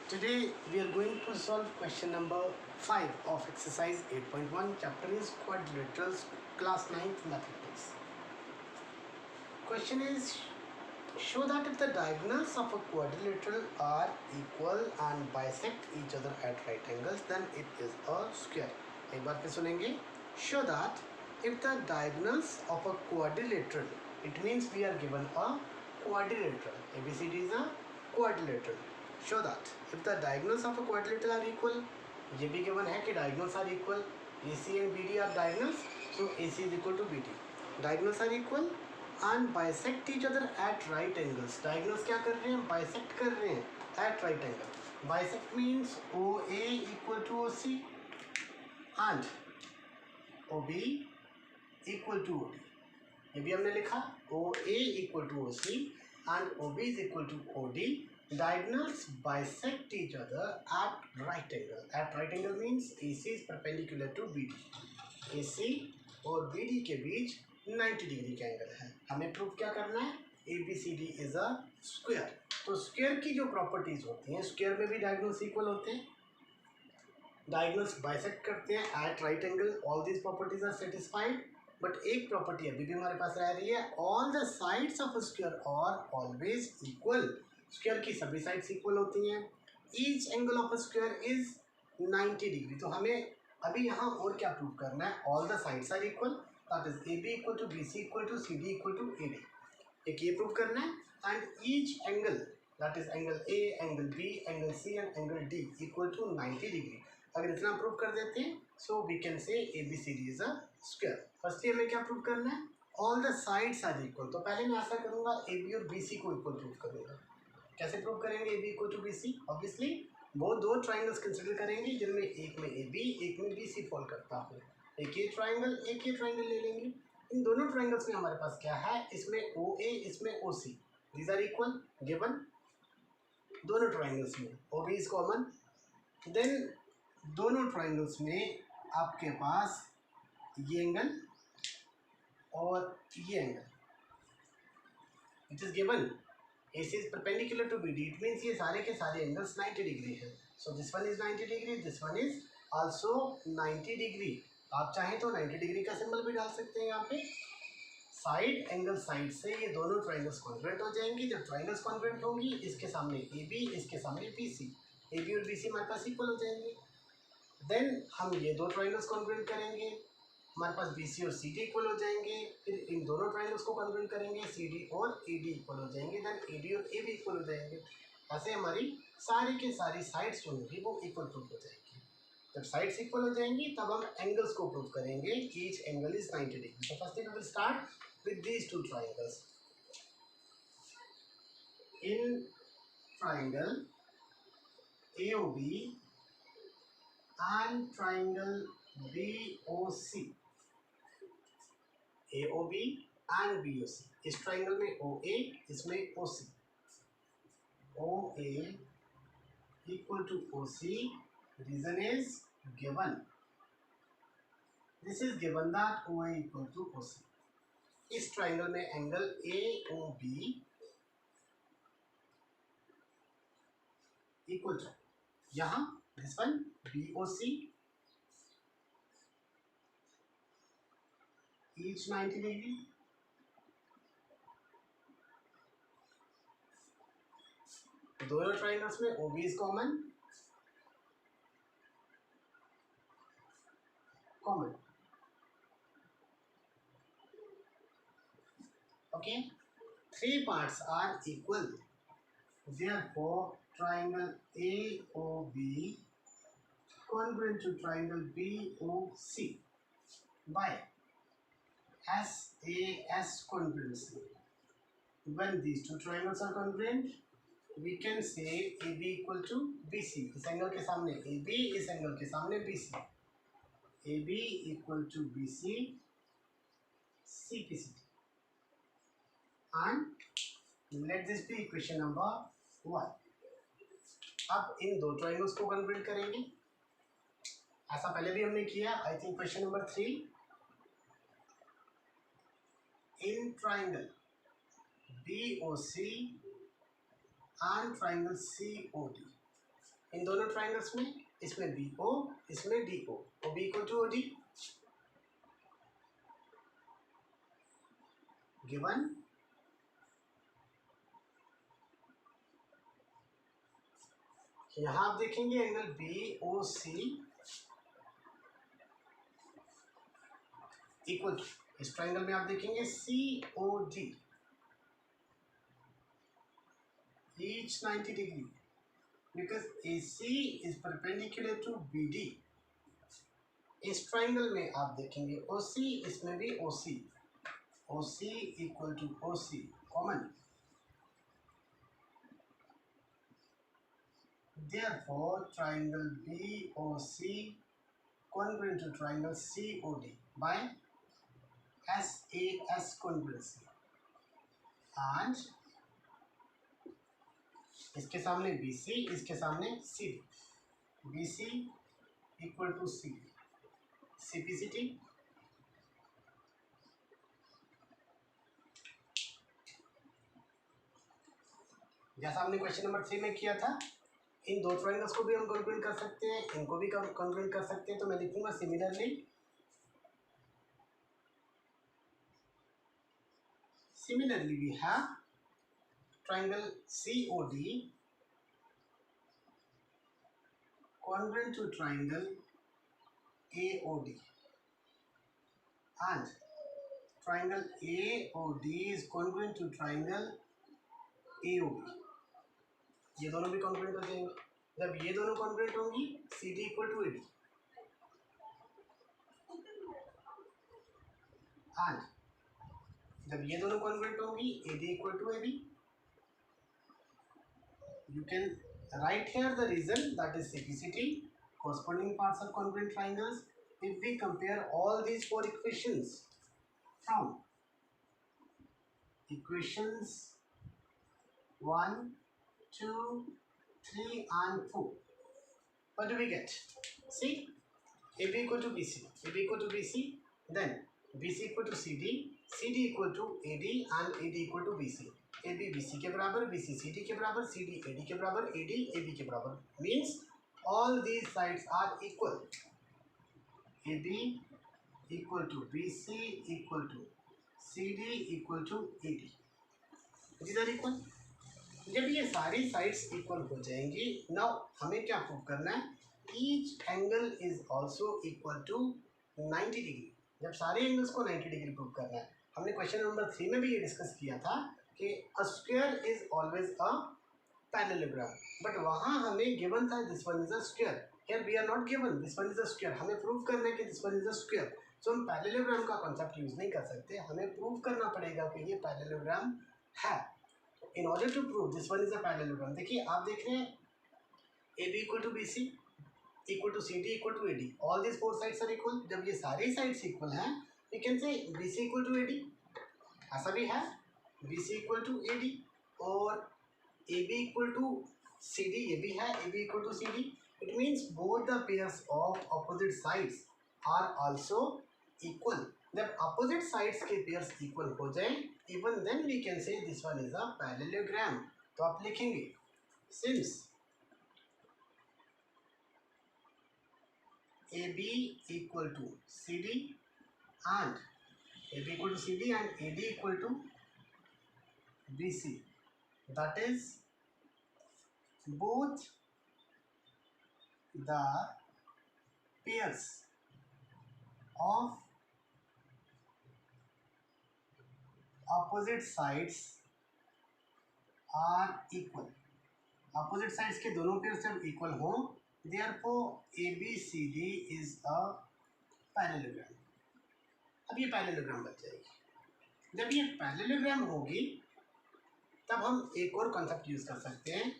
Today we are going to solve question number 5 of exercise 8.1. Chapter is quadrilaterals, class 9th mathematics. Question is, show that if the diagonals of a quadrilateral are equal and bisect each other at right angles, then it is a square. एक बार फिर सुनेंगे. Show that if the diagonals of a quadrilateral, it means we are given a quadrilateral. ABCD is a quadrilateral. Show that if the diagonals of a quadrilateral are equal, ये भी given है कि diagonals are equal, AC and BD are diagonals, so AC is equal to BD. Diagonals are equal and bisect each other at right angles. Diagonals क्या कर रहे हैं? Bisect कर रहे हैं at right angle. Bisect means OA equal to OC and OB equal to OD. ये भी हमने लिखा, OA equal to OC and OB is equal to OD. Diagonals bisect each other at right angle. At right angle means AC is perpendicular to BD. AC और BD के बीच 90 degree का angle है. हमें proof क्या करना है? ABCD is a square. तो square की जो प्रॉपर्टीज होती हैं, स्क्वायर में भी डायगोनल्स इक्वल होते हैं, डायगोनल्स बाइसेक्ट करते हैं at right angle. All these properties are satisfied. But एक प्रॉपर्टी अभी भी हमारे पास रह रही है, all the sides of a square are always equal. Square की सभी साइड्स इक्वल होती हैं. Each angle of a square is 90 degree. तो हमें अभी यहाँ और क्या प्रूव करना है? All the sides are equal, that is AB equal to BC equal to CD equal to AD. एक ये प्रूव करना है. And each angle, that is angle A, angle B, angle C and angle D equal to 90 degree. अगर इतना prove कर देते हैं, so we can say ABCD is a square. Firstly हमें क्या प्रूव करना है? All the sides are equal. तो पहले मैं ऐसा करूँगा, AB और BC को इक्वल प्रूव करूँगा. कैसे प्रूव करेंगे AB equal to BC? Obviously वो दो ट्राइंगल्स कंसिडर करेंगे जिनमें एक में AB एक में BC फॉल करता हो. एक ये ट्राइंगल एक ये ट्राइंगल ले लेंगे. इन दोनों ट्राइंगल्स में हमारे पास क्या है? इसमें OA इसमें OC. These are equal given दोनों ट्राइंगल्स में. OB is common. देन दोनों ट्राइंगल्स में आपके पास ये एंगल और ये angle it is given. AC is perpendicular to BD. It means ये सारे के सारे एंगल्स 90 डिग्री है. So this one is 90 degree, this one is also 90 degree. आप चाहें तो 90 डिग्री का सिंबल भी डाल सकते हैं यहाँ पे. साइड एंगल साइड से ये दोनों ट्राइंगल्स कॉन्ग्रुएंट हो जाएंगी. जब ट्राइंगल्स कॉन्ग्रुएंट होंगी, इसके सामने AB इसके सामने BC, AB और BC हमारे पास इक्वल हो जाएंगे. देन हम ये दो ट्राइंगल्स कॉन्ग्रुएंट करेंगे, हमारे पास BC और CD इक्वल हो जाएंगे. फिर इन दोनों ट्राइंगल्स को कॉन्ग्रुएंट करेंगे, CD और AD इक्वल हो जाएंगे. देन AD और AB इक्वल हो जाएंगे. ऐसे हमारी सारी के सारी साइड्स जो होंगी वो इक्वल प्रूफ हो जाएंगी. जब साइड्स इक्वल हो जाएंगी तब हम एंगल्स को प्रूव करेंगे. Each angle is 90 degree. So first we will start with these two triangles. In triangle AOB and triangle BOC, AOB and BOC. इस ट्राइंगल में OA इसमें OC. OA equal to OC. Reason is given. This is given that OA equal to OC. इस triangle में angle AOB equal to यहाँ this one BOC, each 90 degree. दोनों triangles में OB is common. Okay, three parts are equal. Therefore, triangle AOB congruent to triangle BOC by SAS congruency. When these two triangles are congruent, we can say AB equal to BC. इस angle के सामने AB, इस angle के सामने BC. AB equal to BC, CPC. And let this be equation number 1. अब इन दो triangles को convert करेंगे. ऐसा पहले भी हमने किया. I think question number 3. In triangle BOC and triangle COD, इन दोनों ट्राइंगल्स में, इसमें बी ओ, इसमें D O, O B equal to O D, given यहां आप देखेंगे angle B O C equal to, इस ट्राइंगल में आप देखेंगे C O D, each 90 degree because AC is perpendicular to BD. इस ट्राइंगल में आप देखेंगे OC, इसमें भी OC, OC equal to OC common, therefore triangle BOC congruent to triangle COD by SAS congruency, and इसके सामने BC, इसके सामने CD, BC equal to CD, CPCT जैसा हमने क्वेश्चन नंबर 3 में किया था। इन दो ट्राइंगल्स को भी हम कॉन्ग्रुएंट कर सकते हैं, इनको भी कॉन्ग्रुएंट कर सकते हैं, तो मैं लिखूंगा similarly we have triangle COD congruent to triangle AOD, and triangle AOD is congruent to triangle AOB. ये दोनों भी congruent हो जाएंगे। जब ये दोनों congruent होंगी CD equal to AD, and जब ये दोनों congruent होंगी AD equal to AB. You can write here the reason, that is CPCT, corresponding parts of congruent triangles. If we compare all these four equations from equations 1, 2, 3 and 4, what do we get? See, AB equal to BC, AB equal to BC, then BC equal to CD, CD equal to AD and AD equal to BC. AB BC के बराबर, BC CD के बराबर, CD AD के बराबर, AD AB के बराबर, means all these sides are equal. AB equal to BC equal to CD equal to AD. These are equal. जब ये सारी साइड्स इक्वल हो जाएंगी, नाउ हमें क्या प्रूव करना है? Each angle is also equal to 90 degree. जब सारे एंगल्स को 90 डिग्री प्रूव करना है, हमने क्वेश्चन नंबर 3 में भी ये डिस्कस किया था कि a square is always a parallelogram, but वहाँ हमें गिवन था this one is a square, here we are not given this one is a square. हमें प्रूव करना है कि this one is a square, so हम पैरेललोग्राम का concept use नहीं कर सकते, हमें प्रूव करना पड़ेगा कि ये पैरेललोग्राम है। In order to prove this one is a parallelogram, देखिए आप देख रहे हैं AB equal to BC equal to CD equal to AD, all these four sides are equal। जब ये सारे sides equal हैं, we can say BC equal to AD, ऐसा भी है BC equal to AD, और AB equal to CD, ये भी है AB equal to CD। It means both the pairs of opposite sides are also equal। जब opposite sides के pairs equal हो जाए, even then we can say this one is a parallelogram। तो आप लिखेंगे since AB equal to CD and AB equal to CD and AD equal to BC, that is both the pairs of opposite sides are equal। opposite sides के दोनों pairs जब equal हों, therefore ABCD is a parallelogram। अब ये parallelogram बन जाएगी। जब ये पैरेललोग्राम होगी तब हम एक और कॉन्सेप्ट यूज कर सकते हैं।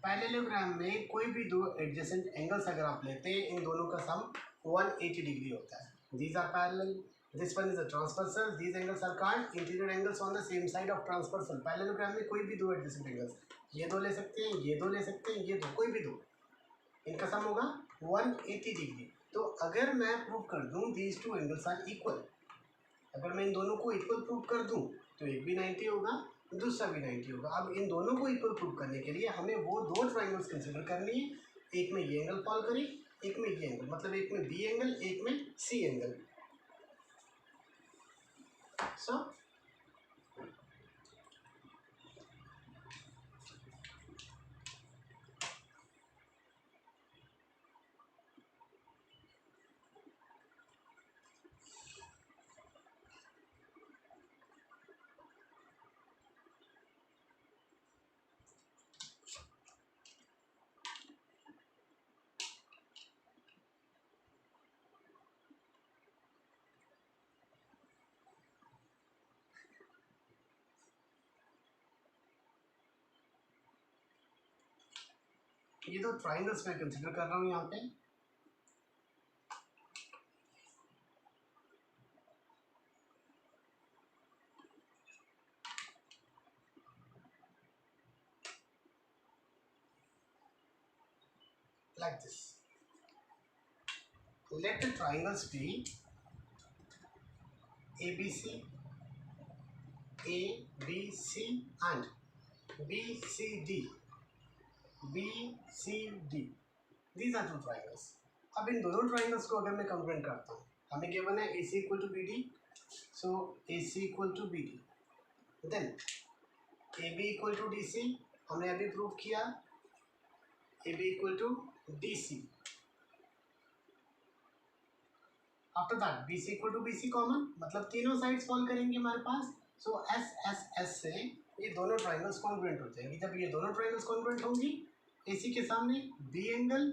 पैरेललोग्राम में कोई भी दो एडजेसेंट एंगल्स अगर आप लेते हैं, इन दोनों का सम 180 डिग्री होता है। These are parallel, this one is a transversal, these angles are called interior angles on the same side of transversal। Parallelogram में कोई भी दो एडजेसेंट एंगल्स, ये दो ले सकते हैं, ये दो ले सकते हैं, ये दो, कोई भी दो, इनका सम होगा 180 डिग्री। तो अगर मैं प्रूव कर दूं these two angles are equal, अगर मैं इन दोनों को इक्वल प्रूव कर दूं तो एक भी 90 होगा, दूसरा भी 90 होगा। अब इन दोनों को इक्वल प्रूव करने के लिए हमें वो दो ट्राइंगल्स कंसिडर करनी है, एक में ये एंगल फॉल करे, एक में ये एंगल, मतलब एक में बी एंगल, एक में सी एंगल। सो ये दो ट्राइंगल्स मैं कंसिडर कर रहा हूँ यहाँ पे। Like this. Let the triangles be ABC, ABC and BCD. BCD. These are two triangles. अब इन दोनों ट्राइंगल्स को अगर मैं कंपेयर करता हूँ, हमें गिवन है AC equal to BD, so AC equal to BD, then AB equal to DC, हमने अभी प्रूव किया AB equal to DC। After that BC equal to BC common, मतलब तीनों साइड्स फॉल करेंगे हमारे पास। सो S से ये दोनों ट्राइंगल्स कॉन्ग्रुएंट हो जाएंगी। जब ये दोनों ट्राइंगल्स कॉन्ग्रुएंट होंगी, AC के सामने B एंगल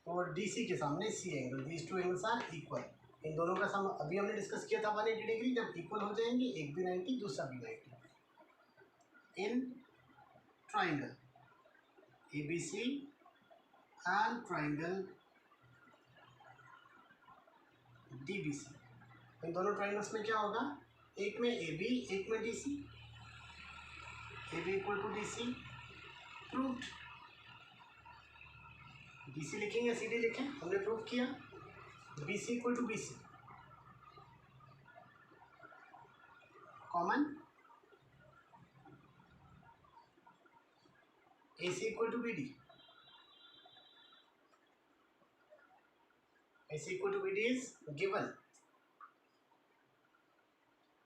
और DC के सामने C angle, these two angles are equal. इन दोनों का सम अभी हमने डिस्कस किया था 180 डिग्री। जब इक्वल हो जाएंगे, एक भी 90 दूसरा भी 90, in triangle ABC and triangle DBC, इन दोनों ट्राइंगल्स में क्या होगा, एक में AB, एक में DC, AB equal to DC, proved. BC लिखेंगे या CD लिखें, हमने प्रूव किया। BC equal to BC common, AC equal to BD, AC equal to BD is given.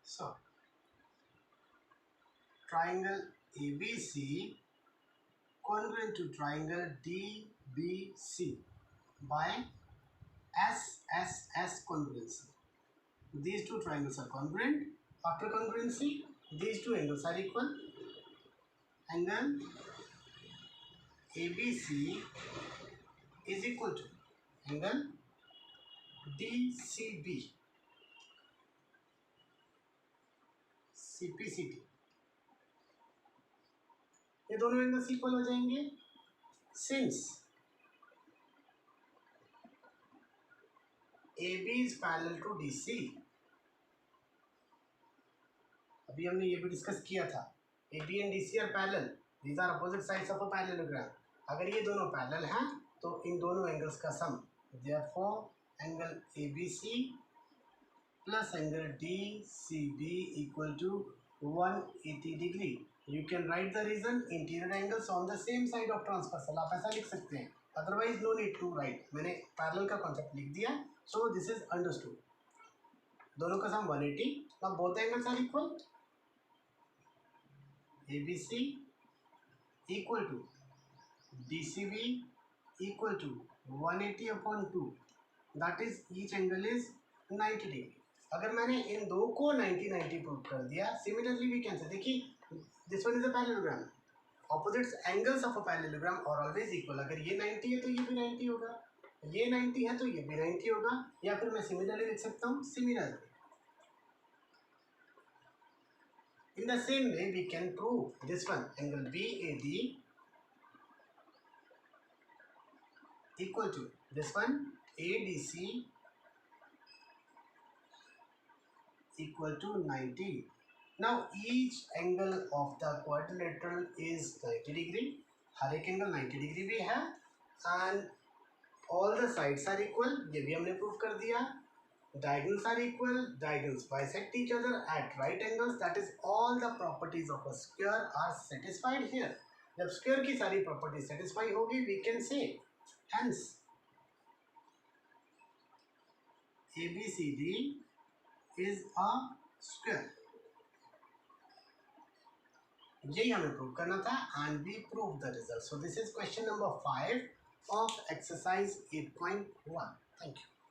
So triangle ABC congruent to triangle DBC by SSS congruency. These two triangles are congruent. After congruency, these two angles are equal. Angle ABC is equal to angle DCB, CPCT, ये दोनों angles equal हो जाएंगे। Since AB is parallel to DC, अभी हमने ये भी discuss किया था, AB and DC are parallel, these are opposite sides of a parallelogram। अगर ये दोनों पैरेलल हैं तो इन दोनों एंगल्स का सम, therefore angle ABC plus angle DCB equal to 180 degree। You can write the reason, interior angles on the same side of transversal, आप ऐसा लिख सकते हैं, otherwise no need to write। मैंने पैरेलल का कॉन्सेप्ट लिख दिया, so this is understood। दोनों का सम 180, now both angles are equal। ABC equal to DCB equal to 180 upon 2, that is each angle is 90 degree। अगर मैंने इन दो को 90-90 प्रूव कर दिया, सिमिलरली वी कैन से, देखिए this one is a parallelogram, opposites angles of a parallelogram are always equal. अगर ये 90 है तो ये भी 90 होगा, ये 90 है तो ये भी 90 होगा, या फिर मैं सिमिलरली लिख सकता हूँ similar. In the same way we can prove this one, angle BAD equal to this one ADC equal to 90। Now each angle of the quadrilateral is 90 degree, हर एक एंगल 90 डिग्री भी है, and all the sides are equal, ये भी हमने prove कर दिया। diagonals are equal, diagonals bisect each other at right angles, that is all the properties of a square are satisfied here. जब square की सारी properties satisfy होगी, we can say hence ABCD is a square. यही हमें prove करना था and we proved the result. So this is question number 5 of exercise 8.1. Thank you.